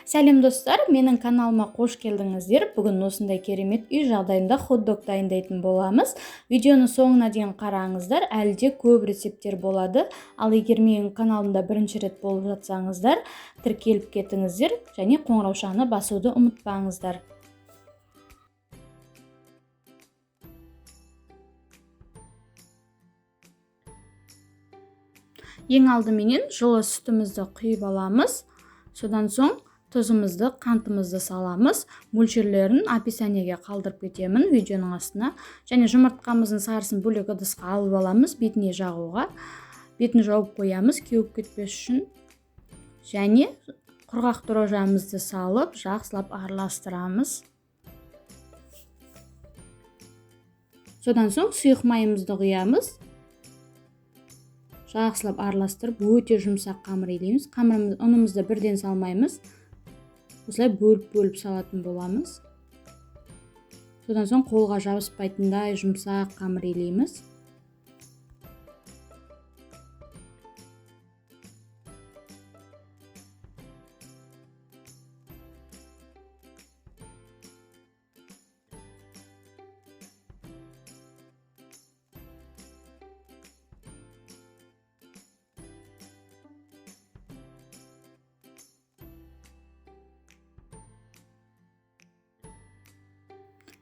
Сәлем достар, менің каналыма қош келдіңіздер. Бүгін осындай керемет үй жағдайында хот-дог дайындайтын боламыз. Видеоны соңына дейін қараңыздар, әлде көп рецепттер болады. Ал егер менің каналымда бірінші рет болып жатсаңыздар, тіркеліп кетіңіздер және қоңыраушаны басуды ұмытпаңыздар. Ең алдыменен жылы сүтімізді құйып аламыз. Содан соң тұзымызды, қантымызды саламыз. Мөлшерлерін описаниеге қалдырып кетемін видеоның астына. Және жұмыртқамыздың сарысын бөлек ыдысқа алып аламыз бетіне жағуға. Бетін жауып қоямыз кеуіп кетпес үшін. Және құрғақ дрожжамызды салып, жақсылап араластырамыз. Содан соң сұйық майымызды құямыз. Жақсылап араластырып, өте жұмсақ қамыр илейміз. Ұнымызды бірден салмаймыз. Осылай бөліп салатын боламыз. Содан соң қолға жабыспайтындай жұмсақ қамыр илейміз.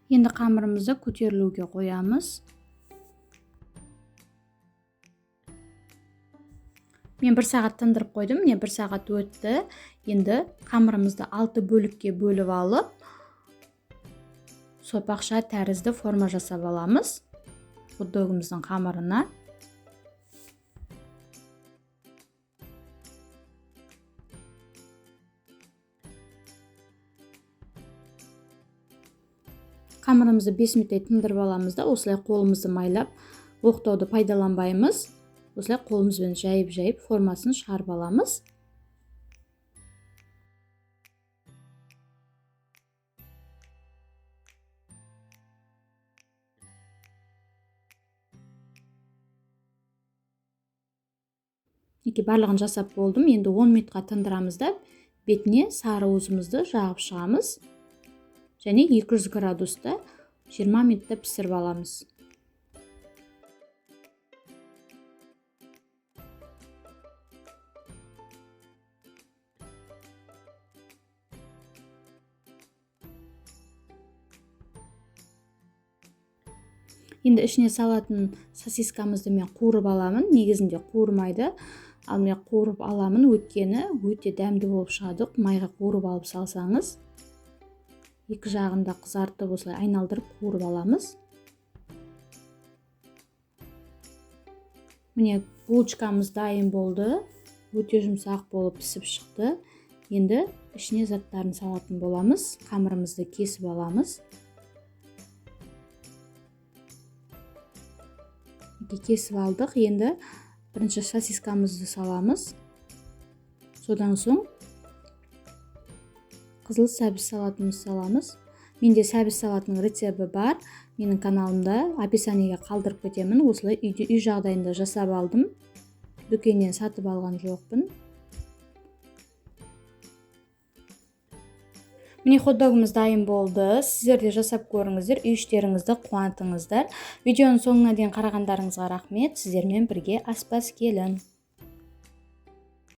Енді қамырымызды көтерілуге қоямыз. Мен 1 сағат тындырып қойдым, міне 1 сағат өтті. Енді қамырымызды 6 бөлікке бөліп алып, сопақша тәрізді форма жасап аламыз хот-догымыздың қамырына. Қамырымызды 5 минуттай тындырып аламыз да, осылай қолымызды майлап, оқтауды пайдаланбаймыз. Осылай қолымызбен жайып формасын шығарып аламыз. Барлығын жасап болдым. Енді 10 минутқа тындырамыз да, бетіне сары уызымызды жағып шығамыз. Және 200 градуста 20 минутта пісіріп аламыз. Енді ішіне салатын сосискамызды мен қуырып аламын. Негізінде қуырмайды. Ал мен қуырып аламын, өйткені өте дәмді болып шығады. Майға қуырып алып салсаңыз, екі жағында қызартып, осылай айналдырып қуырып аламыз. Міне булочкамыз дайын болды. Өте жұмсақ болып пісіп шықты. Енді ішіне заттарын салатын боламыз. Қамырымызды кесіп аламыз. Кесіп алдық. Енді бірінші сосискамызды саламыз. Содан соң қызыл сәбіз салатымызды саламыз. Менде сәбіз салатының рецебті бар. Менің каналымда описаниеге қалдырып кетемін. Осылай үй жағдайында жасап алдым. Дүкеннен сатып алған жоқпын. Міне хот-догымыз дайын болды. Сіздер де жасап көріңіздер, үй іштеріңізді қуантыңыздар. Видеоның соңына дейін қарағандарыңызға рахмет. Сіздермен бірге аспаз келін.